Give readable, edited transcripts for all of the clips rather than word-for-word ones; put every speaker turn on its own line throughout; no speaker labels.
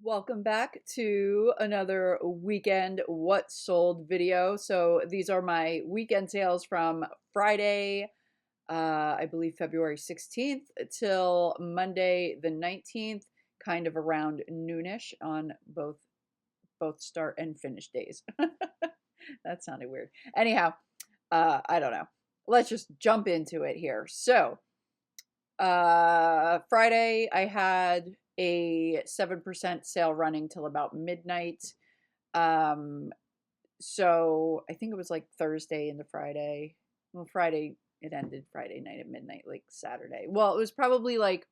Welcome back to another weekend what sold video. So these are my weekend sales from Friday, I believe February 16th till Monday the 19th, kind of around noonish on both start and finish days. That sounded weird. Anyhow, I don't know. Let's just jump into it here. So, Friday, I had a 7% sale running till about midnight. Um, so I think it was like Thursday into Friday. Well, Friday, it ended Friday night at midnight, like Saturday. Well, it was probably like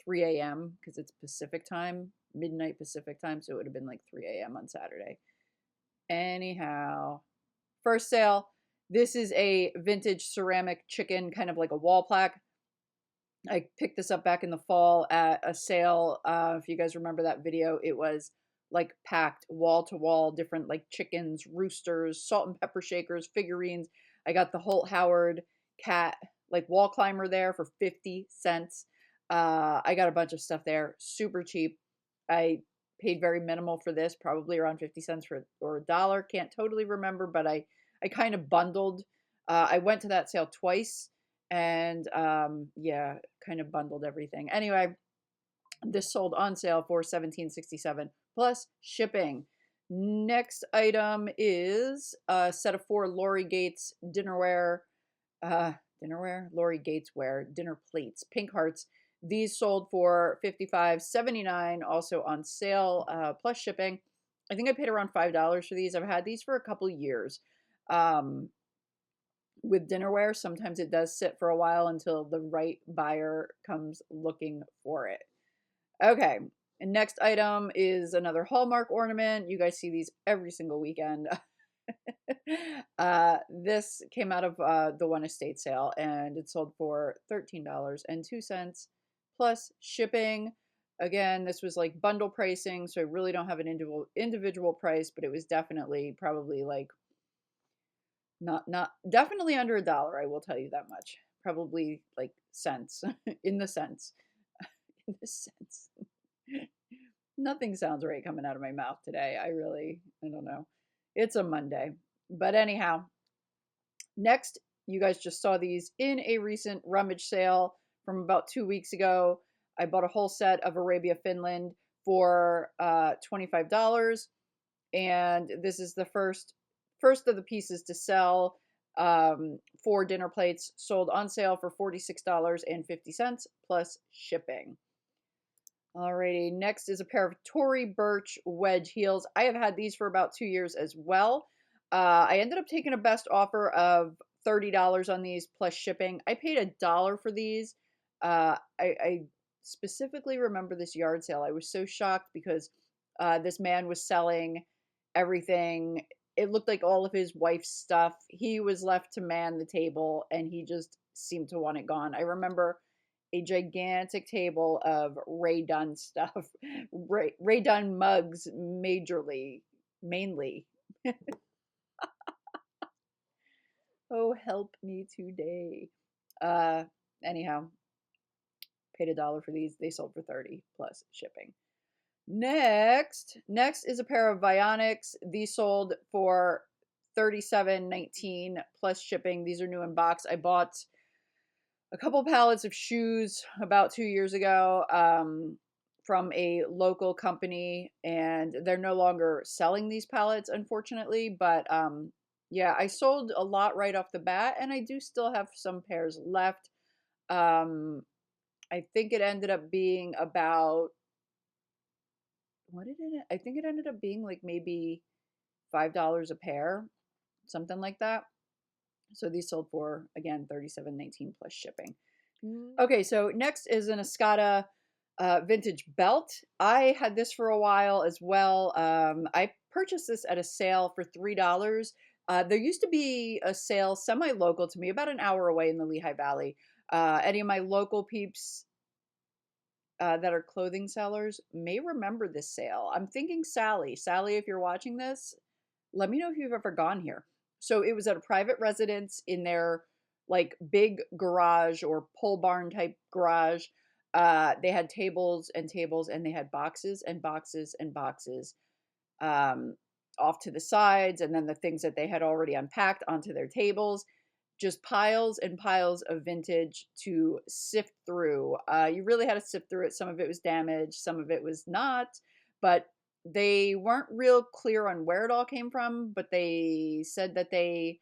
3 a.m. because it's Pacific time, midnight Pacific time. So it would have been like 3 a.m. on Saturday. Anyhow, first sale. This is a vintage ceramic chicken, kind of like a wall plaque. I picked this up back in the fall at a sale. If you guys remember that video, it was like packed wall to wall, different like chickens, roosters, salt and pepper shakers, figurines. I got the Holt Howard cat like wall climber there for 50 cents. I got a bunch of stuff there, super cheap. I paid very minimal for this, probably around 50 cents for or a dollar. Can't totally remember, but I kind of bundled. I went to that sale twice and yeah, kind of bundled everything. Anyway, this sold on sale for $17.67 plus shipping. Next item is a set of 4 Lori Gates dinnerware, Lori Gates ware dinner plates, pink hearts. These sold for $55.79, also on sale plus shipping. I think I paid around $5 for these. I've had these for a couple years. With dinnerware, sometimes it does sit for a while until the right buyer comes looking for it. Okay, and next item is another Hallmark ornament. You guys see these every single weekend. This came out of the One Estate sale, and it sold for $13.02 plus shipping. Again, this was like bundle pricing, so I really don't have an individual price, but it was definitely probably like not definitely under a dollar, I will tell you that much. Probably like cents in the cents. In the sense. Nothing sounds right coming out of my mouth today. I don't know. It's a Monday. But anyhow, next, you guys just saw these in a recent rummage sale from about 2 weeks ago. I bought a whole set of Arabia Finland for $25. And this is the first of the pieces to sell. 4 dinner plates sold on sale for $46.50 plus shipping. Alrighty, next is a pair of Tory Burch wedge heels. I have had these for about 2 years as well. I ended up taking a best offer of $30 on these plus shipping. I paid $1 for these. I specifically remember this yard sale. I was so shocked because this man was selling everything. It looked like all of his wife's stuff. He was left to man the table and he just seemed to want it gone. I remember a gigantic table of Ray Dunn stuff. Ray Dunn mugs mainly. Oh, help me today. Uh Anyhow, paid $1 for these. They sold for 30 plus shipping. Next is a pair of Vionics. These sold for $37.19 plus shipping. These are new in box. I bought a couple pallets of shoes about 2 years ago from a local company, and they're no longer selling these pallets, unfortunately. But yeah, I sold a lot right off the bat, and I do still have some pairs left. I think it ended up being about I think it ended up being like maybe $5 a pair, something like that. So these sold for, again, $37.19 plus shipping. Okay, so next is an Escada vintage belt. I had this for a while as well. I purchased this at a sale for $3. There used to be a sale semi-local to me, about an hour away in the Lehigh Valley. Any of my local peeps that are clothing sellers may remember this sale. I'm thinking Sally. Sally, if you're watching this, let me know if you've ever gone here. So it was at a private residence in their like big garage or pole barn type garage. They had tables and tables, and they had boxes and boxes and boxes um, off to the sides, and then the things that they had already unpacked onto their tables. Just piles and piles of vintage to sift through. You really had to sift through it. Some of it was damaged, some of it was not, but they weren't real clear on where it all came from. But they said that they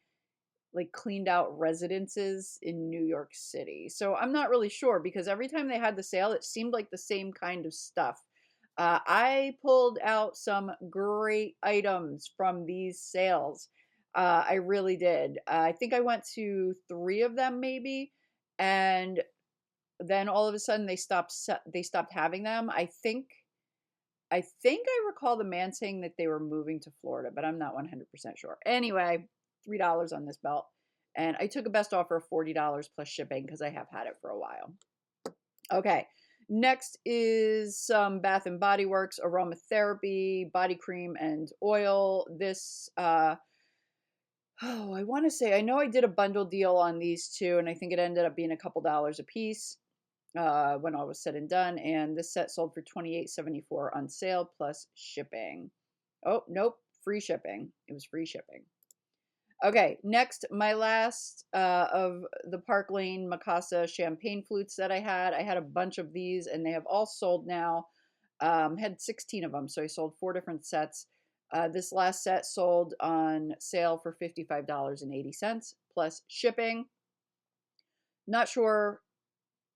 like cleaned out residences in New York City. So I'm not really sure because every time they had the sale, it seemed like the same kind of stuff. I pulled out some great items from these sales. I really did. I think I went to three of them maybe, and then all of a sudden they stopped having them. I recall the man saying that they were moving to Florida, but I'm not 100% sure. Anyway, $3 on this belt. And I took a best offer of $40 plus shipping because I have had it for a while. Okay. Next is some Bath and Body Works aromatherapy body cream and oil. This I want to say I know I did a bundle deal on these two, and I think it ended up being a couple dollars a piece when all was said and done. And this set sold for $28.74 on sale plus shipping. Oh, nope, free shipping. It was free shipping. Okay, next, my last of the Park Lane Mikasa champagne flutes that I had. I had a bunch of these, and they have all sold now. Had 16 of them, so I sold 4 different sets. This last set sold on sale for $55.80 plus shipping. Not sure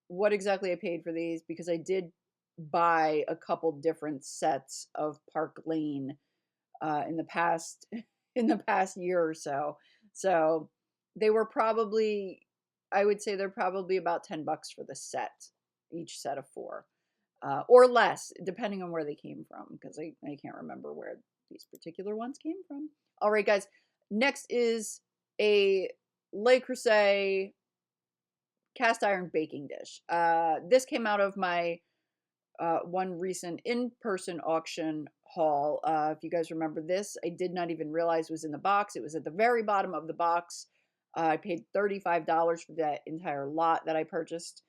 what exactly I paid for these because I did buy a couple different sets of Park Lane in the past year or so. So they were probably, I would say they're probably about $10 for the set, each set of 4, or less, depending on where they came from, because I can't remember where these particular ones came from. All right, guys. Next is a Le Creuset cast iron baking dish. This came out of my one recent in-person auction haul. If you guys remember this, I did not even realize was in the box. It was at the very bottom of the box. I paid $35 for that entire lot that I purchased.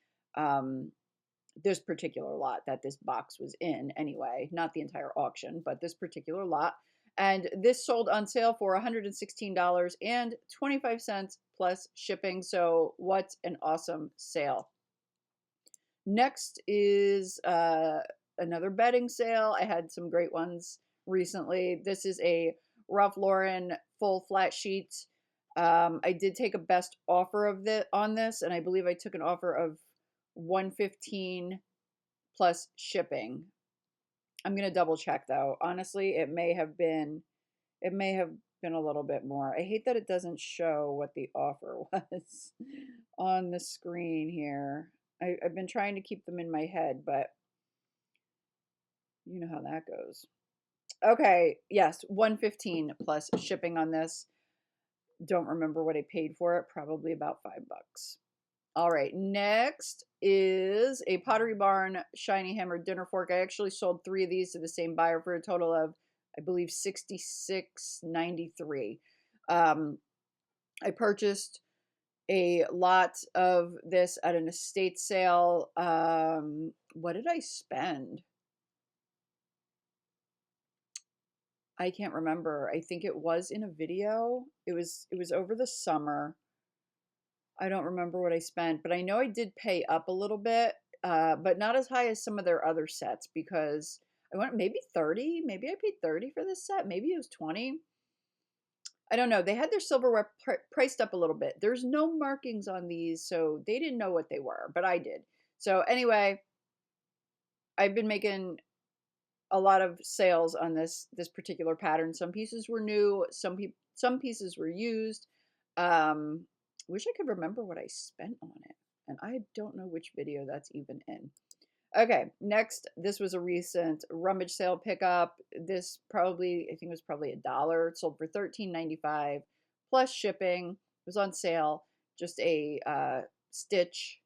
This particular lot that this box was in anyway, not the entire auction, but this particular lot. And this sold on sale for $116.25 plus shipping. So what an awesome sale. Next is another bedding sale. I had some great ones recently. This is a Ralph Lauren full flat sheet. I did take a best offer on this, and I believe I took an offer of $115 plus shipping. I'm gonna double check though. Honestly, it may have been a little bit more. I hate that it doesn't show what the offer was on the screen here. I've been trying to keep them in my head, but you know how that goes. Okay, yes, $115 plus shipping on this. Don't remember what I paid for it. Probably about $5. All right, next is a Pottery Barn Shiny Hammer dinner fork. I actually sold 3 of these to the same buyer for a total of, I believe, $66.93. I purchased a lot of this at an estate sale. What did I spend? I can't remember. I think it was in a video. It was over the summer. I don't remember what I spent, but I know I did pay up a little bit, but not as high as some of their other sets because I went maybe 30. Maybe I paid 30 for this set. Maybe it was 20. I don't know. They had their silverware priced up a little bit. There's no markings on these, so they didn't know what they were, but I did. So anyway, I've been making a lot of sales on this particular pattern. Some pieces were new, some pieces were used. Wish I could remember what I spent on it, and I don't know which video that's even in. Okay, next, this was a recent rummage sale pickup. This probably, I think it was probably $1. It sold for $13.95 plus shipping. It was on sale. Just a stitch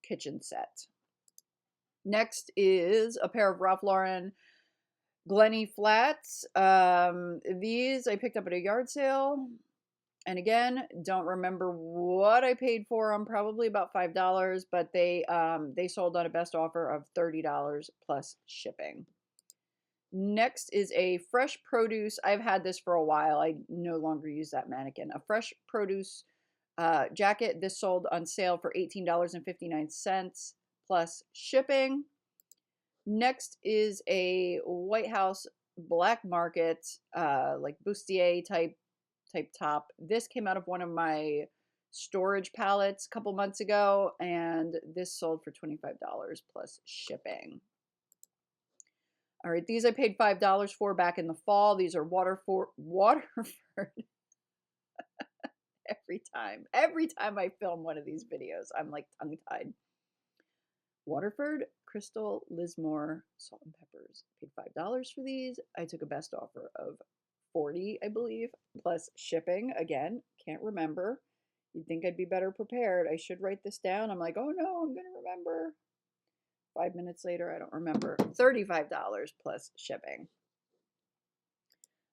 kitchen set. Next is a pair of Ralph Lauren Glenny flats. These I picked up at a yard sale. And again, don't remember what I paid for them, probably about $5, but they sold on a best offer of $30 plus shipping. Next is a fresh produce. I've had this for a while. I no longer use that mannequin. A fresh produce jacket. This sold on sale for $18.59 plus shipping. Next is a White House black market, like bustier type top. This came out of one of my storage pallets a couple months ago, and this sold for $25 plus shipping. All right, these I paid $5 for back in the fall. These are Waterford. Every time I film one of these videos, I'm like tongue-tied. Waterford Crystal Lismore salt and peppers. Paid $5 for these. I took a best offer of $40, I believe, plus shipping. Again, can't remember. You'd think I'd be better prepared. I should write this down. I'm like, oh no, I'm gonna remember. 5 minutes later, I don't remember. $35 plus shipping.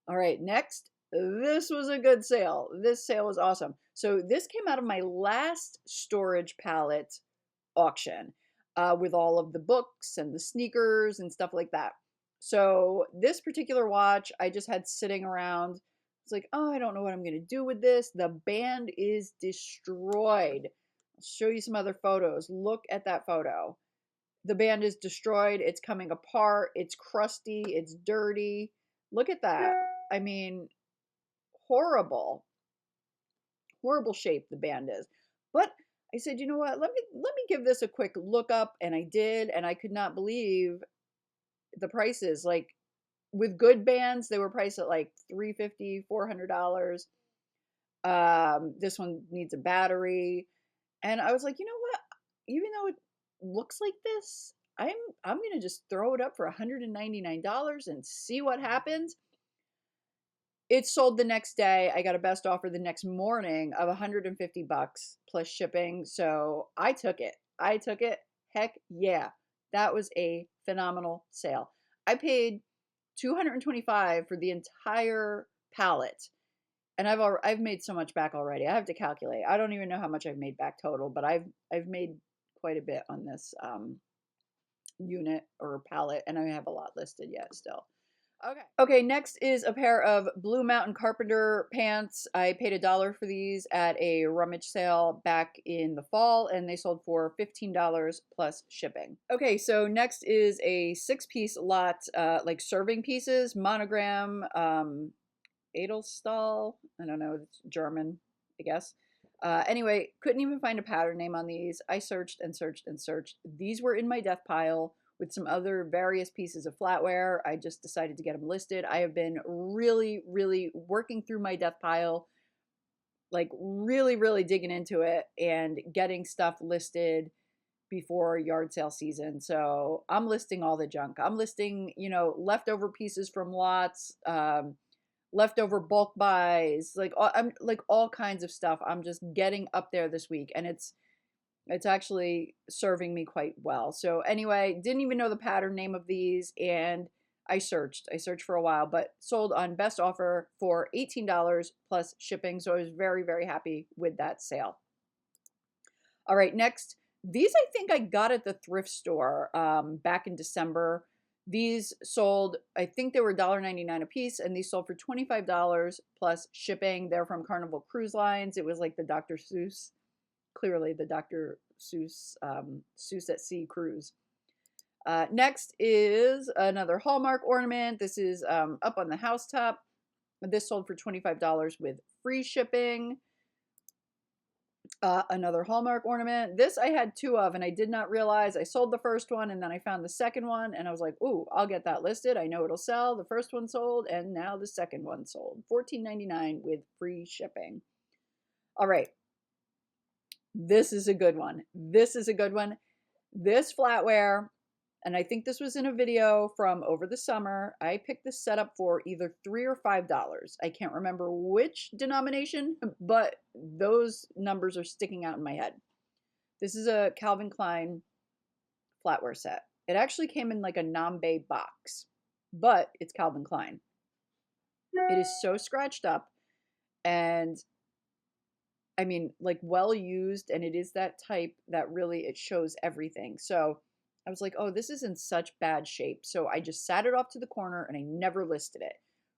All right, next. This was a good sale. This sale was awesome. So this came out of my last storage pallet auction with all of the books and the sneakers and stuff like that. So this particular watch I just had sitting around. It's like, oh, I don't know what I'm going to do with this. The band is destroyed. I'll show you some other photos. Look at that photo. The band is destroyed. It's coming apart. It's crusty. It's dirty. Look at that. I mean, horrible shape the band is. But I said, you know what? Let me give this a quick look up, and I did, and I could not believe the prices. Like with good bands, they were priced at like $350, $400. This one needs a battery, and I was like, you know what? Even though it looks like this, I'm gonna just throw it up for $199 and see what happens. It sold the next day. I got a best offer the next morning of $150 plus shipping. So I took it. Heck yeah. That was a phenomenal sale. I paid $225 for the entire pallet. And I've made so much back already. I have to calculate. I don't even know how much I've made back total, but I've made quite a bit on this unit or pallet, and I have a lot listed yet still. Okay, next is a pair of Blue Mountain Carpenter pants. I paid $1 for these at a rummage sale back in the fall, and they sold for $15 plus shipping. Okay, so next is a 6-piece lot, like serving pieces, monogram, Edelstahl. I don't know, it's German, I guess. Anyway, couldn't even find a pattern name on these. I searched and searched and searched. These were in my death pile with some other various pieces of flatware. I just decided to get them listed. I have been really, really working through my death pile, like really, really digging into it and getting stuff listed before yard sale season. So I'm listing all the junk. I'm listing, leftover pieces from lots, leftover bulk buys, I'm like all kinds of stuff. I'm just getting up there this week, and it's actually serving me quite well. So anyway, didn't even know the pattern name of these, and I searched for a while, but sold on best offer for $18 plus shipping. So I was very, very happy with that sale. All right, next, these I think I got at the thrift store back in December. These sold, I think they were $1.99 a piece, and these sold for $25 plus shipping. They're from Carnival Cruise Lines. It was like the Dr. Seuss, clearly the Dr. Seuss, Seuss at Sea cruise. Next is another Hallmark ornament. This is up on the housetop. This sold for $25 with free shipping. Another Hallmark ornament. This I had 2 of, and I did not realize. I sold the first one, and then I found the second one, and I was like, ooh, I'll get that listed. I know it'll sell. The first one sold, and now the second one sold. $14.99 with free shipping. All right. This is a good one. This flatware, and I think this was in a video from over the summer. I picked this setup for either $3 or $5. I can't remember which denomination, but those numbers are sticking out in my head. This is a Calvin Klein flatware set. It actually came in like a Nambe box, but it's Calvin Klein. It is so scratched up, and I mean, like well used, and it is that type that really it shows everything. So I was like, oh, this is in such bad shape. So I just sat it off to the corner and I never listed it.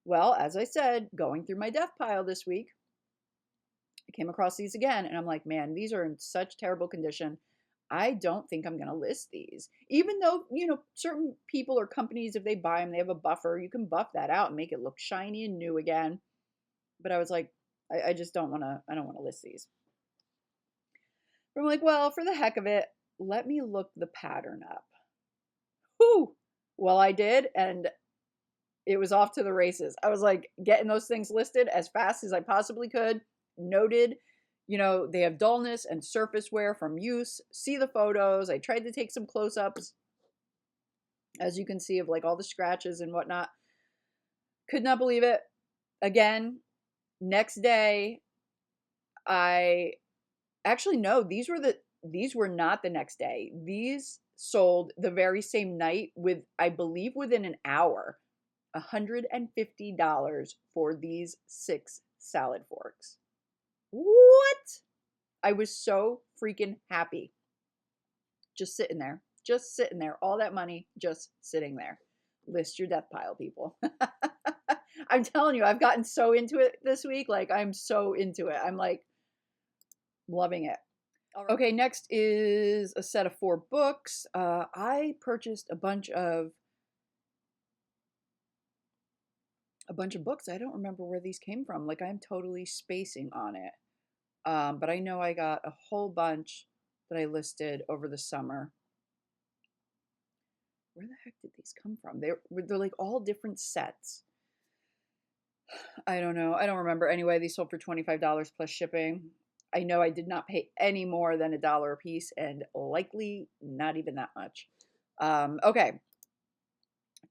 Well, as I said, going through my death pile this week, I came across these again and I'm like, man, these are in such terrible condition. I don't think I'm going to list these. Even though, certain people or companies, if they buy them, they have a buffer. You can buff that out and make it look shiny and new again. But I was like, I just don't want to, I don't want to list these. But I'm like, well, for the heck of it, let me look the pattern up. Whew. Well, I did. And it was off to the races. I was like getting those things listed as fast as I possibly could. Noted, they have dullness and surface wear from use. See the photos. I tried to take some close-ups, as you can see, of like all the scratches and whatnot. Could not believe it. Again, next day, I actually no, these were not the next day. These sold the very same night with, I believe, within an hour. $150 for these 6 salad forks. What? I was so freaking happy. Just sitting there. Just sitting there. All that money just sitting there. List your death pile, people. I'm telling you, I've gotten so into it this week. Like, I'm so into it. I'm like loving it. Okay, next is a set of 4 books. I purchased a bunch of books. I don't remember where these came from. Like, I'm totally spacing on it. But I know I got a whole bunch that I listed over the summer. Where the heck did these come from? They're like all different sets. I don't know. I don't remember. Anyway, these sold for $25 plus shipping. I know I did not pay any more than $1 a piece, and likely not even that much. Okay.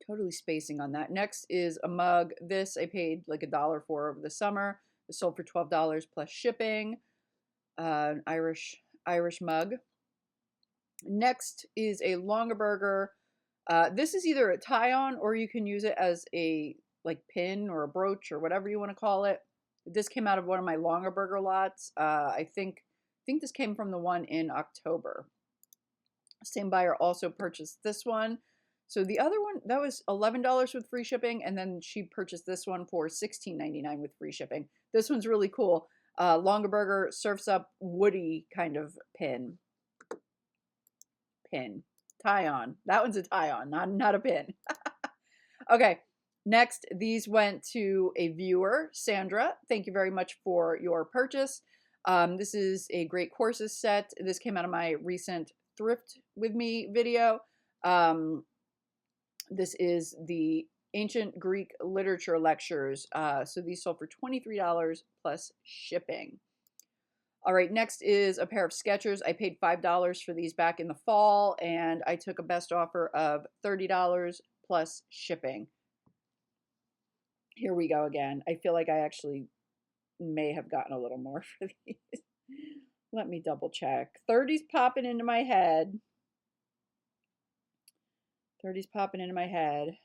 Totally spacing on that. Next is a mug. This I paid like $1 for over the summer. It sold for $12 plus shipping. An Irish mug. Next is a Longaberger. This is either a tie-on or you can use it as a like pin or a brooch or whatever you want to call it. This came out of one of my Longaberger lots. I think this came from the one in October. Same buyer also purchased this one. So the other one, that was $11 with free shipping, and then she purchased this one for $16.99 with free shipping. This one's really cool. Longaberger surfs up woody kind of pin. Tie-on. That one's a tie-on, not a pin. Okay, next, these went to a viewer, Sandra. Thank you very much for your purchase. This is a great courses set. This came out of my recent Thrift With Me video. This is the Ancient Greek Literature Lectures. So these sold for $23 plus shipping. All right, next is a pair of Skechers. I paid $5 for these back in the fall, and I took a best offer of $30 plus shipping. Here we go again. I feel like I actually may have gotten a little more for these. Let me double check. 30's popping into my head. 30's popping into my head.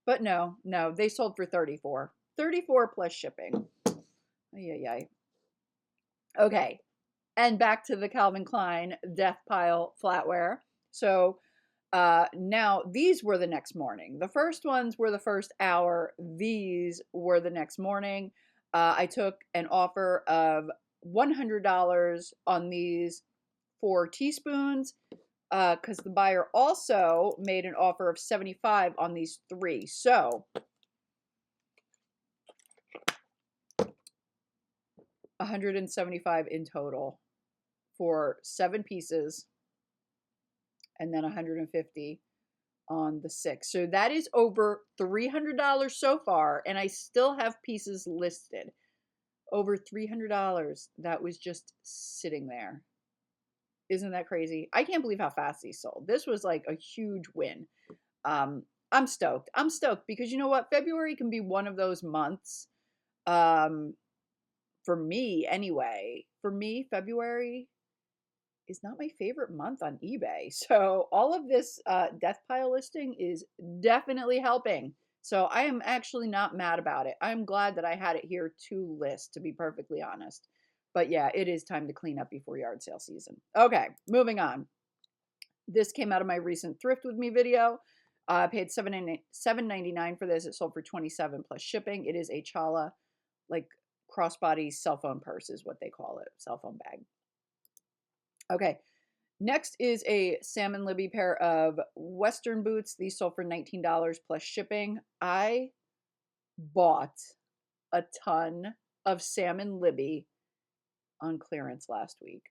But no, they sold for $34. $34 plus shipping. Ay. Okay, and back to the Calvin Klein Death Pile flatware. So now these were the next morning. The first ones were the first hour. These were the next morning. I took an offer of $100 on these 4 teaspoons because the buyer also made an offer of $75 on these 3. So $175 in total for 7 pieces, and then $150 on the 6. So that is over $300 so far, and I still have pieces listed. Over $300 that was just sitting there. Isn't that crazy? I can't believe how fast these sold. This was like a huge win. I'm stoked. I'm stoked because you know what? February can be one of those months. For me anyway, February is not my favorite month on eBay. So all of this death pile listing is definitely helping. So I am actually not mad about it. I'm glad that I had it here to list, to be perfectly honest. But yeah, it is time to clean up before yard sale season. Okay, moving on. This came out of my recent Thrift With Me video. I paid $7.99 for this. It sold for $27 plus shipping. It is a Chala, like crossbody cell phone purse is what they call it, cell phone bag. Okay, next is a Salmon Libby pair of Western boots. These sold for $19 plus shipping. I bought a ton of Salmon Libby on clearance last week.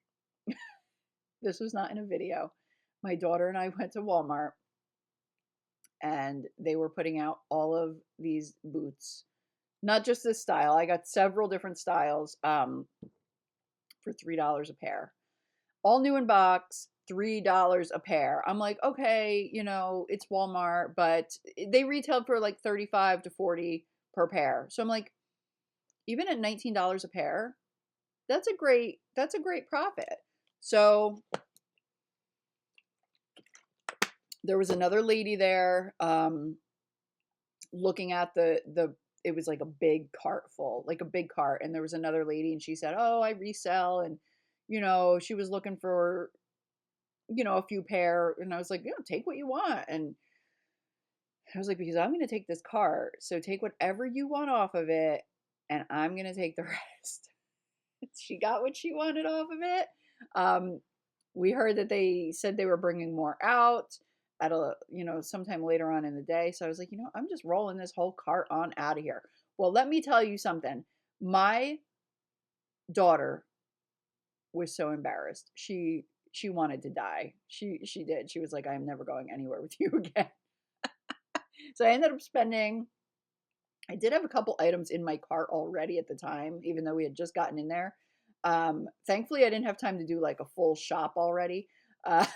This was not in a video. My daughter and I went to Walmart and they were putting out all of these boots. Not just this style. I got several different styles for $3 a pair. All new in box, $3 a pair. I'm like, okay, you know, it's Walmart, but they retailed for like 35 to 40 per pair. So I'm like, even at $19 a pair, that's a great profit. So there was another lady there looking at it was like a big cart full, like a big cart. And there was another lady and she said, oh, I resell. And, you know, she was looking for, you know, a few pair. And I was like, you know, take what you want. And I was like, because I'm going to take this cart. So take whatever you want off of it. And I'm going to take the rest. She got what she wanted off of it. We heard that they said they were bringing more out at a, you know, sometime later on in the day. So I was like, you know, I'm just rolling this whole cart on out of here. Well, let me tell you something. My daughter was so embarrassed. She wanted to die. She did. She was like, I'm never going anywhere with you again. So I ended up spending, I did have a couple items in my cart already at the time, even though we had just gotten in there. Thankfully, I didn't have time to do like a full shop already. But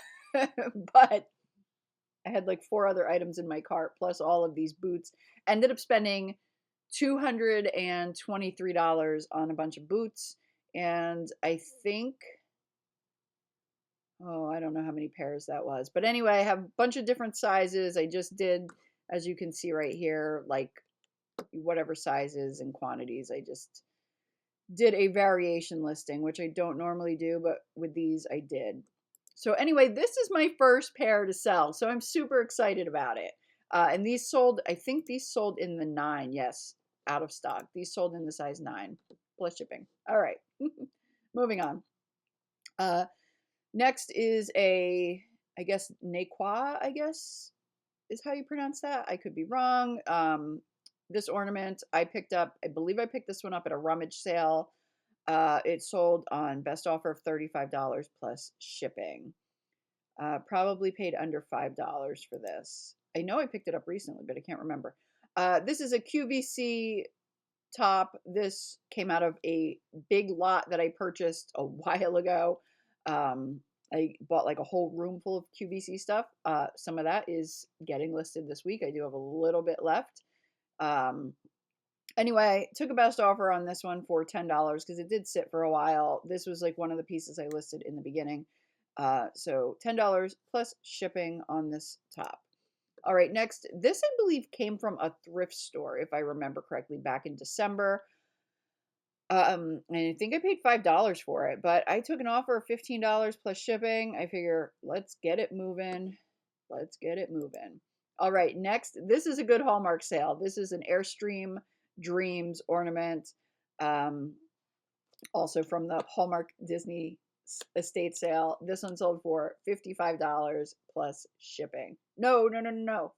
I had like 4 other items in my cart, plus all of these boots. Ended up spending $223 on a bunch of boots. And I think, oh, I don't know how many pairs that was. But anyway, I have a bunch of different sizes. I just did, as you can see right here, like whatever sizes and quantities. I just did a variation listing, which I don't normally do, but with these I did. So anyway, this is my first pair to sell, so I'm super excited about it. And these sold, I think these sold in the 9, yes, out of stock. These sold in the size 9, plus shipping. All right, moving on. Next is a, I guess, Nequa, I guess, is how you pronounce that. I could be wrong. This ornament I picked up, I believe I picked this one up at a rummage sale. It sold on best offer of $35 plus shipping. Probably paid under $5 for this. I know I picked it up recently, but I can't remember. This is a QVC top. This came out of a big lot that I purchased a while ago. I bought like a whole room full of QVC stuff. Some of that is getting listed this week. I do have a little bit left. Anyway, took a best offer on this one for $10 because it did sit for a while. This was like one of the pieces I listed in the beginning. So $10 plus shipping on this top. All right, next, this I believe came from a thrift store, if I remember correctly, back in December. And I think I paid $5 for it, but I took an offer of $15 plus shipping. I figure, let's get it moving. Let's get it moving. All right, next, this is a good Hallmark sale. This is an Airstream Dreams ornament, also from the Hallmark Disney estate sale. This one sold for $55 plus shipping. No,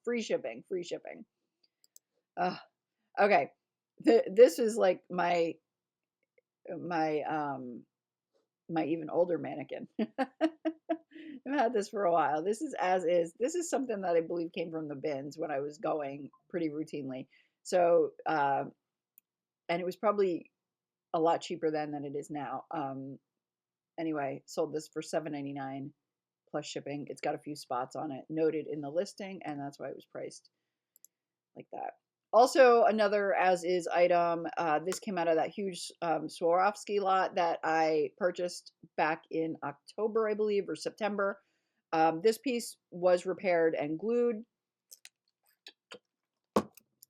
free shipping. Okay, this is like my even older mannequin. I've had this for a while. This is as is. This is something that I believe came from the bins when I was going pretty routinely. So, and it was probably a lot cheaper then than it is now. Anyway, sold this for $7.99 plus shipping. It's got a few spots on it noted in the listing, and that's why it was priced like that. Also, another as-is item. This came out of that huge Swarovski lot that I purchased back in October, I believe, or September. This piece was repaired and glued.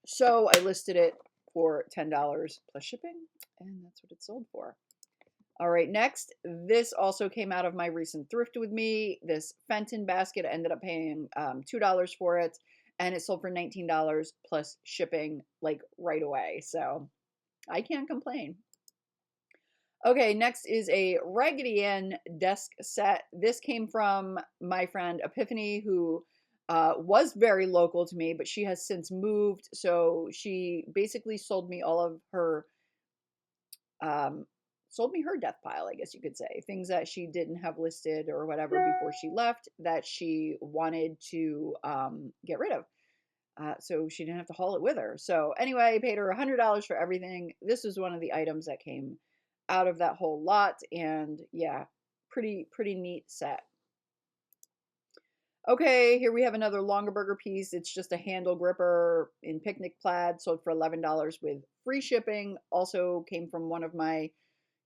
So I listed it for $10 plus shipping, and that's what it sold for. All right, next, this also came out of my recent thrift with me. This Fenton basket, I ended up paying $2 for it, and it sold for $19 plus shipping like right away. So I can't complain. Okay, next is a Raggedy Ann desk set. This came from my friend Epiphany, who was very local to me, but she has since moved. So she basically sold me all of her um, sold me her death pile, I guess you could say. Things that she didn't have listed or whatever before she left that she wanted to get rid of. So she didn't have to haul it with her. So anyway, I paid her $100 for everything. This was one of the items that came out of that whole lot. And yeah, pretty neat set. Okay, here we have another Longaberger piece. It's just a handle gripper in picnic plaid, sold for $11 with free shipping. Also came from one of my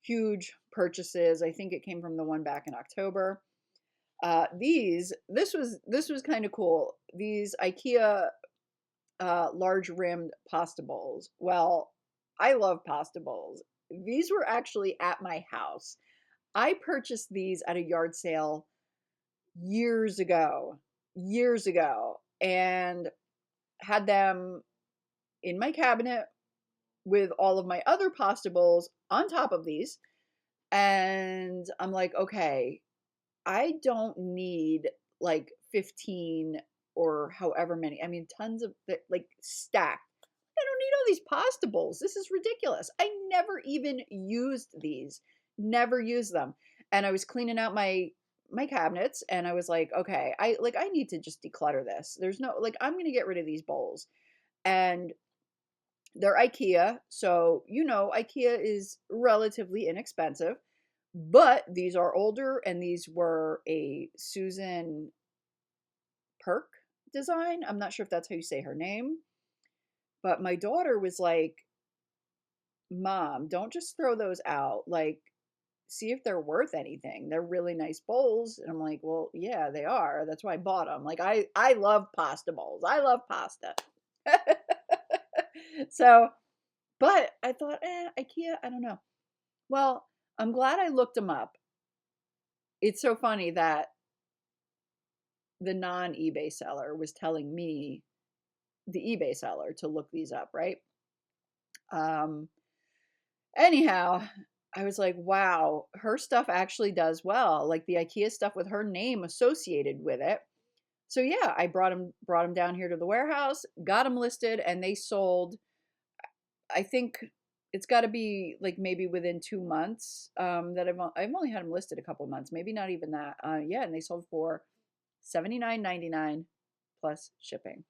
huge purchases. I think it came from the one back in October. This was kind of cool. These IKEA large rimmed pasta bowls. Well, I love pasta bowls. These were actually at my house. I purchased these at a yard sale years ago, and had them in my cabinet with all of my other pasta bowls on top of these. And I'm like, okay, I don't need like 15 or however many. I mean, tons of like stacked. I don't need all these pasta bowls. This is ridiculous. I never even used these. Never used them. And I was cleaning out my cabinets and I was like, okay, I need to just declutter this. There's no like I'm going to get rid of these bowls. And they're IKEA, so you know IKEA is relatively inexpensive, but these are older and these were a Susan Perk design. I'm not sure if that's how you say her name, but my daughter was like, "Mom, don't just throw those out. Like, see if they're worth anything. They're really nice bowls." And I'm like, "Well, yeah, they are. That's why I bought them. Like, I love pasta bowls. I love pasta." So, but I thought, IKEA, I don't know. Well, I'm glad I looked them up. It's so funny that the non-eBay seller was telling me, the eBay seller, to look these up, right? Um, Anyhow, I was like, wow, her stuff actually does well. Like the IKEA stuff with her name associated with it. So yeah, I brought them down here to the warehouse, got them listed, and they sold. I think it's got to be like maybe within 2 months that I've only had them listed a couple months, maybe not even that. Yeah, and they sold for $79.99 plus shipping.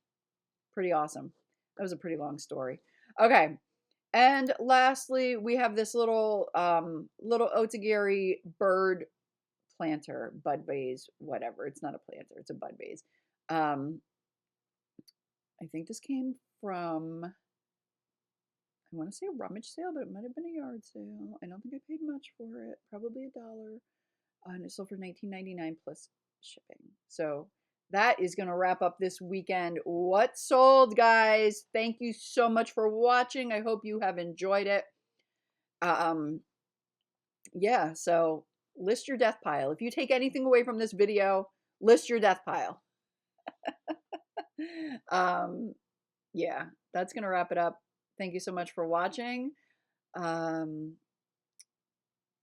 Pretty awesome. That was a pretty long story. Okay, and lastly, we have this little otagiri bird planter, bud vase, whatever. It's not a planter; it's a bud vase. Um, I think this came from, I want to say a rummage sale, but it might have been a yard sale. I don't think I paid much for it. Probably $1. And it sold for $19.99 plus shipping. So that is going to wrap up this weekend. What sold, guys? Thank you so much for watching. I hope you have enjoyed it. Yeah, so list your death pile. If you take anything away from this video, list your death pile. Yeah, that's going to wrap it up. Thank you so much for watching.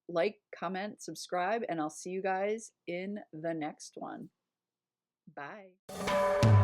Like, comment, subscribe, and I'll see you guys in the next one. Bye.